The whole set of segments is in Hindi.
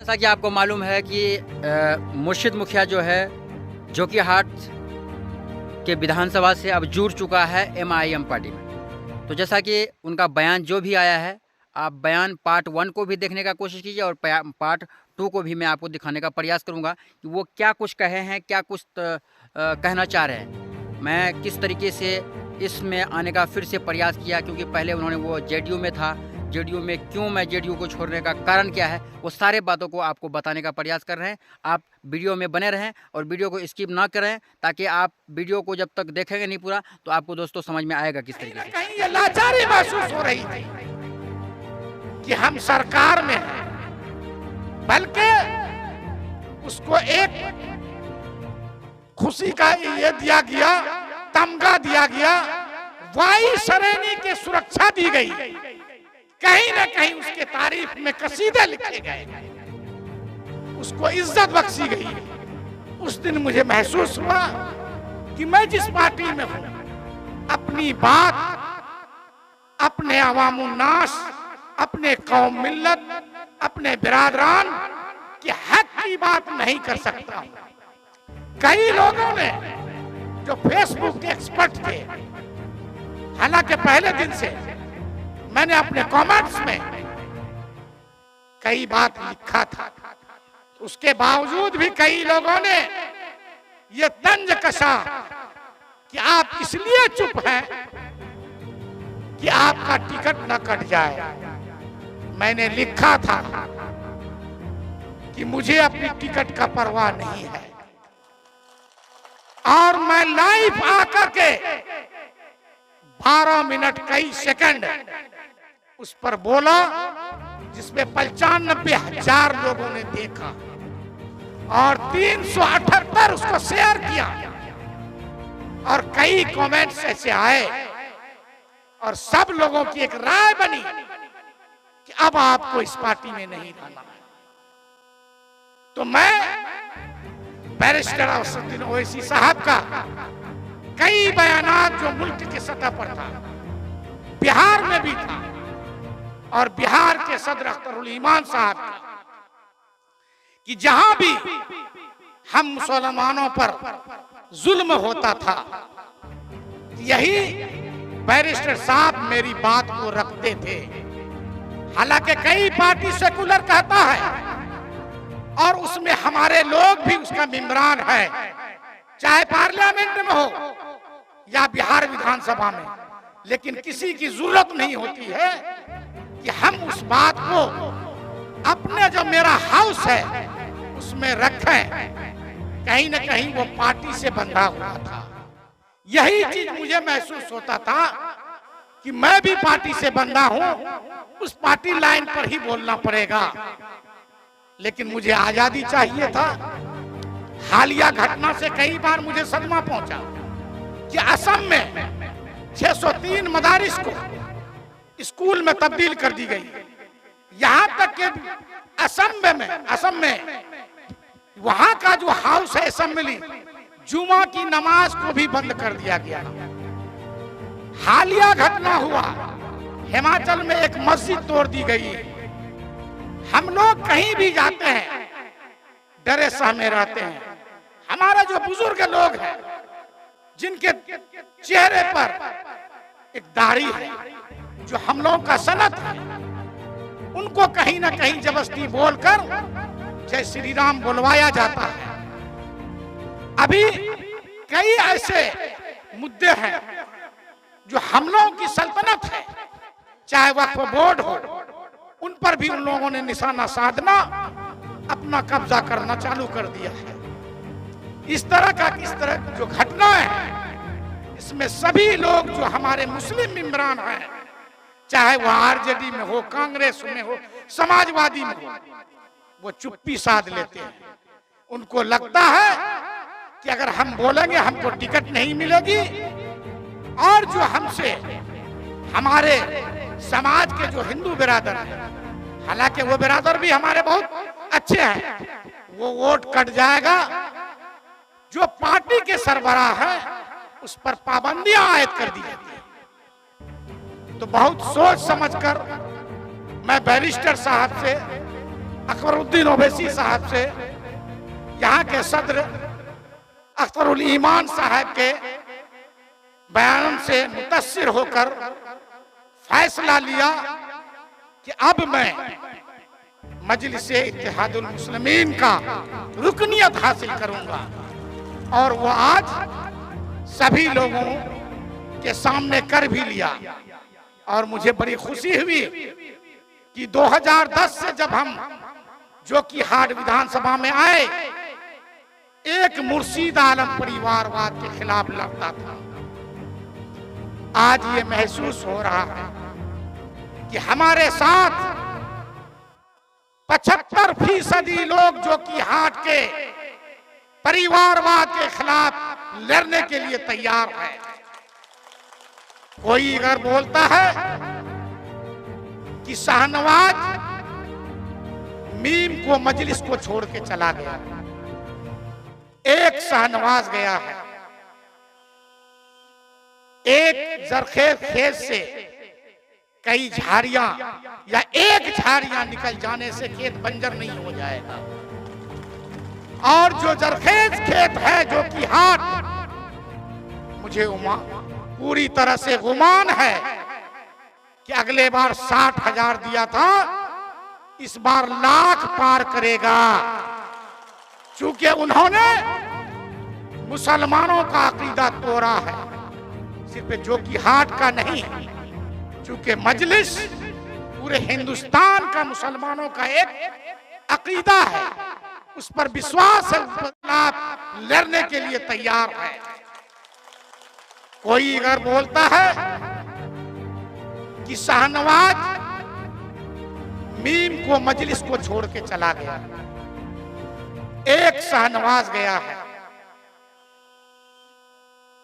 जैसा कि आपको मालूम है कि मुर्शिद मुखिया जो है जोकीहाट के विधानसभा से अब जुड़ चुका है एमआईएम पार्टी में। तो जैसा कि उनका बयान जो भी आया है, आप बयान पार्ट 1 को भी देखने का कोशिश कीजिए और पार्ट 2 को भी मैं आपको दिखाने का प्रयास करूंगा कि वो क्या कुछ कहे हैं, क्या कुछ कहना चाह रहे हैं। मैं किस तरीके से इसमें आने का फिर से प्रयास किया, क्योंकि पहले उन्होंने वो जेडीयू में था, जेडीयू में क्यों मैं जेडीयू को छोड़ने का कारण क्या है, वो सारे बातों को आपको बताने का प्रयास कर रहे हैं। आप वीडियो में बने रहें और वीडियो को स्किप ना करें, ताकि आप वीडियो को जब तक देखेंगे नहीं पूरा तो आपको दोस्तों समझ में आएगा किस तरीके से। कहीं ये लाचारी महसूस हो रही थी कि हम सरकार में हैं, बल्कि उसको एक खुशी का ये दिया गया, तमगा दिया गया, वायु श्रेणी की सुरक्षा दी गई, कहीं ना कहीं उसके तारीफ में कसीदे लिखे गए, उसको इज्जत बख्शी गई। उस दिन मुझे महसूस हुआ कि मैं जिस पार्टी में हूं, अपनी बात अपने अवामुन्नास, अपने कौम मिल्लत, अपने बिरादरान की हक की बात नहीं कर सकता। कई लोगों ने जो फेसबुक के एक्सपर्ट थे, हालांकि पहले दिन से मैंने अपने कमेंट्स में कई बात लिखा था, उसके बावजूद भी कई लोगों ने ये तंज कसा कि आप इसलिए चुप हैं कि आपका टिकट न कट जाए। मैंने लिखा था कि मुझे अपनी टिकट का परवाह नहीं है, और मैं लाइव आकर के 12 मिनट कई सेकंड उस पर बोला, जिसमें 95,000 लोगों ने देखा और 378 उसको शेयर किया, और कई कमेंट्स ऐसे आए और सब लोगों की एक राय बनी कि अब आपको इस पार्टी में नहीं रहना। तो मैं बैरिस्टर असदुद्दीन ओवैसी साहब का कई बयानात जो मुल्क के सतह पर था, बिहार में भी था, और बिहार के सदर अख्तरुल ईमान साहब का, कि जहां भी हम मुसलमानों पर जुल्म होता था, यही बैरिस्टर साहब मेरी बात को रखते थे। हालांकि कई पार्टी सेकुलर कहता है और उसमें हमारे लोग भी उसका मेंबरान है, चाहे पार्लियामेंट में हो या बिहार विधानसभा में, लेकिन किसी की जरूरत नहीं होती है कि हम उस बात को अपने जो मेरा हाउस है उसमें रखें। कहीं ना कहीं वो पार्टी से बंधा हुआ था। यही चीज मुझे महसूस होता था कि मैं भी पार्टी से बंधा हूं, उस पार्टी लाइन पर ही बोलना पड़ेगा। लेकिन मुझे आजादी चाहिए था। हालिया घटना से कई बार मुझे सदमा पहुंचा कि असम में 603 मदारिस को स्कूल में तब्दील कर दी गई। यहां तक कि असम में वहां का जो हाउस है असेंबली, जुमा की नमाज को भी बंद कर दिया गया। हालिया घटना हुआ, हिमाचल में एक मस्जिद तोड़ दी गई। हम लोग कहीं भी जाते हैं डरे सहमे रहते हैं। हमारा जो बुजुर्ग लोग हैं, जिनके चेहरे पर एक दाढ़ी है, जो हम लोगों का सनत है, उनको कहीं ना कहीं जबरदस्ती बोलकर जय श्री राम बुलवाया जाता है। अभी कई ऐसे मुद्दे हैं जो हम लोगों की सल्तनत है, चाहे वक्फ बोर्ड हो, उन पर भी उन लोगों ने निशाना साधना, अपना कब्जा करना चालू कर दिया है। इस तरह जो घटनाएं हैं, इसमें सभी लोग जो हमारे मुस्लिम मेंबरान हैं, चाहे वह आरजेडी में हो, कांग्रेस में हो, समाजवादी में हो, वो चुप्पी साध लेते हैं। उनको लगता है कि अगर हम बोलेंगे हमको टिकट नहीं मिलेगी, और जो हमसे हमारे समाज के जो हिंदू बिरादर हैं, हालांकि वो बिरादर भी हमारे बहुत अच्छे हैं, वो वोट कट जाएगा। जो पार्टी के सरबराह है उस पर पाबंदियां आयद कर दी जाती है। तो बहुत सोच समझकर मैं बैरिस्टर साहब से अकबरुद्दीन ओवैसी साहब से, यहाँ के सदर अख्तरुल ईमान साहब के बयान से मुतस्सिर होकर फैसला लिया कि अब मैं मजलिस इत्तेहादुल मुस्लिमीन का रुकनियत हासिल करूंगा। और वो आज सभी लोगों के सामने कर भी लिया। और मुझे बड़ी खुशी हुई कि 2010 से जब हम जोकीहाट विधानसभा में आए, एक मुर्शीद आलम परिवारवाद के खिलाफ लड़ता था। आज ये महसूस हो रहा है कि हमारे साथ 75% लोग जोकीहाट के परिवारवाद के खिलाफ लड़ने के लिए तैयार है। कोई अगर बोलता है कि शाहनवाज मीम को मजलिस को छोड़ के चला गया, एक शाहनवाज गया है, एक जरखेज खेत से कई झाड़ियां या एक झाड़ियां निकल जाने से खेत बंजर नहीं हो जाएगा। और जो जरखेज खेत है जोकीहाट, मुझे पूरी तरह से गुमान है कि अगले बार 60,000 दिया था, इस बार लाख पार करेगा। चूंकि उन्होंने मुसलमानों का अकीदा तोड़ा है, सिर्फ जोकीहाट का नहीं, चूंकि मजलिस पूरे हिंदुस्तान का मुसलमानों का एक अकीदा है, उस पर विश्वास है, उस पर आप लड़ने के लिए तैयार है। कोई अगर बोलता है कि शाहनवाज मीम को मजलिस को छोड़ के चला गया, एक शाहनवाज गया है,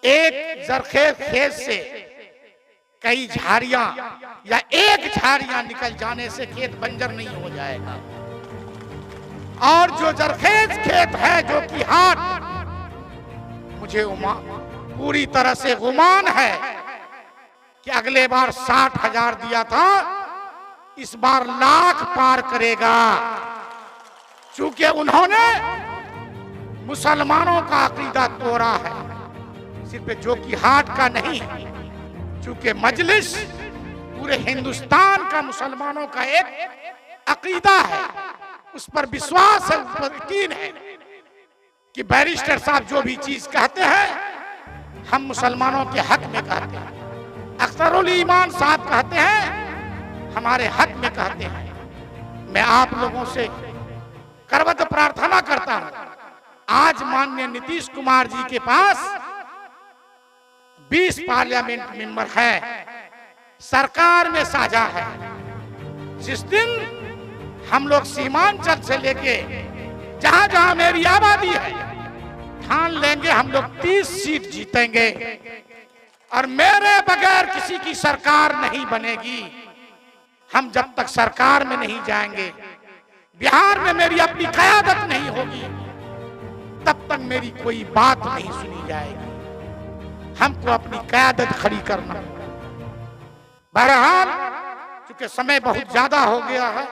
एक जरखेज खेत से कई झाड़ियां या एक झाड़ियां निकल जाने से खेत बंजर नहीं हो जाएगा। और जो जरखेज खेत है जोकीहाट, मुझे पूरी तरह से गुमान है कि अगले बार 60,000 दिया था, इस बार लाख पार करेगा। चूंकि उन्होंने मुसलमानों का अकीदा तोड़ा है, सिर्फ जोकीहाट का नहीं, चूंकि मजलिस पूरे हिंदुस्तान का मुसलमानों का एक अकीदा है, उस पर विश्वास है, उस पर यकीन है कि बैरिस्टर साहब जो भी चीज कहते हैं हम मुसलमानों के हक में कहते हैं। अख्तरुल ईमान साहब कहते हैं हमारे हक में कहते हैं। मैं आप लोगों से करबद्ध प्रार्थना करता हूं, आज माननीय नीतीश कुमार जी के पास 20 पार्लियामेंट मेंबर है, सरकार में साझा है। जिस दिन हम लोग सीमांचल से लेके जहां जहां मेरी आबादी है, ठान लेंगे हम लोग 30 सीट जीतेंगे और मेरे बगैर किसी की सरकार नहीं बनेगी। हम जब तक सरकार में नहीं जाएंगे, बिहार में मेरी अपनी क़यादत नहीं होगी, तब तक मेरी कोई बात नहीं सुनी जाएगी। हमको अपनी क़यादत खड़ी करना। बहरहाल क्योंकि समय बहुत ज्यादा हो गया है,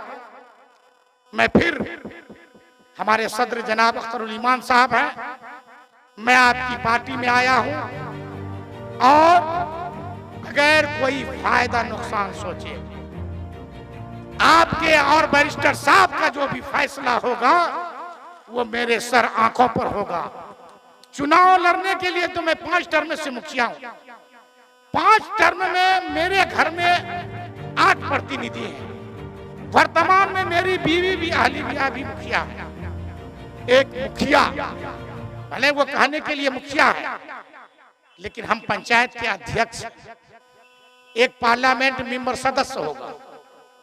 मैं फिर हमारे सदर जनाब अख्तरुल ईमान साहब हैं, मैं आपकी पार्टी में आया हूं और बगैर कोई फायदा नुकसान सोचे आपके और बैरिस्टर साहब का जो भी फैसला होगा वो मेरे सर आंखों पर होगा। चुनाव लड़ने के लिए तो मैं 5 टर्म से मुखिया हूं। 5 टर्म में मेरे घर में 8 प्रतिनिधि हैं। वर्तमान में मेरी बीवी भी अहली मियां भी मुखिया है। एक मुखिया भले वो कहने के लिए मुखिया है, लेकिन हम पंचायत के अध्यक्ष, एक पार्लियामेंट मेंबर सदस्य होगा,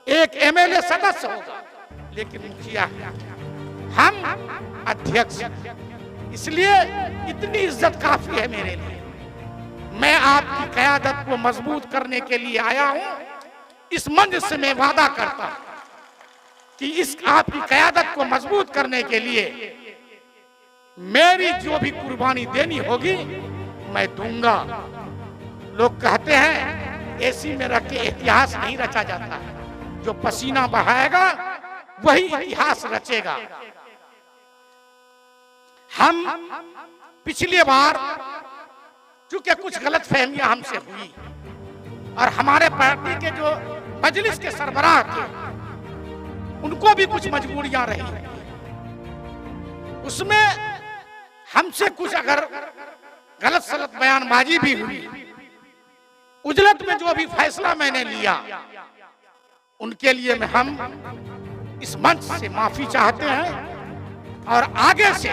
एक एमएलए सदस्य होगा, लेकिन मुखिया है, हम अध्यक्ष। इसलिए इतनी इज्जत काफी है मेरे लिए। मैं आपकी क़यादत को मजबूत करने के लिए आया हूं। इस मंच से मैं वादा करता हूं कि इस आपकी क़यादत को मजबूत करने के लिए मेरी जो भी कुर्बानी देनी होगी मैं दूंगा। लोग कहते हैं एसी में रख के इतिहास नहीं रचा जाता है, जो पसीना बहाएगा वही इतिहास रचेगा। हम पिछली बार चूंकि कुछ गलत फहमियां हमसे हुई और हमारे पार्टी के जो मजलिस के सरबराह थे उनको भी कुछ मजबूरियां रही, उसमें हमसे कुछ अगर गलत सलत बयानबाजी भी हुई, उजलत में जो भी फैसला मैंने लिया उनके लिए हम इस मंच से माफी चाहते हैं और आगे से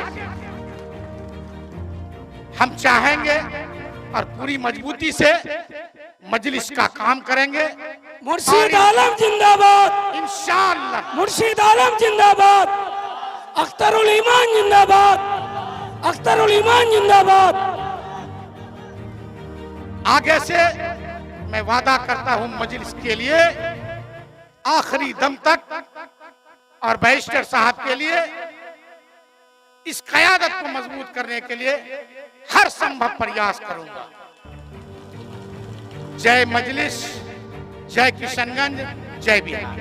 हम चाहेंगे और पूरी मजबूती से मजलिस का काम करेंगे। मुर्शीद आलम जिंदाबाद, इंशाअल्लाह मुर्शीद आलम जिंदाबाद, अख्तरुल ईमान जिंदाबाद, अख्तरुल ईमान जिंदाबाद। आगे से मैं वादा करता हूं मजलिस के लिए आखिरी दम तक और बैरिस्टर साहब के लिए इस क़यादत को मजबूत करने के लिए हर संभव प्रयास करूंगा। जय मजलिस, जय किशनगंज, जय बिहार।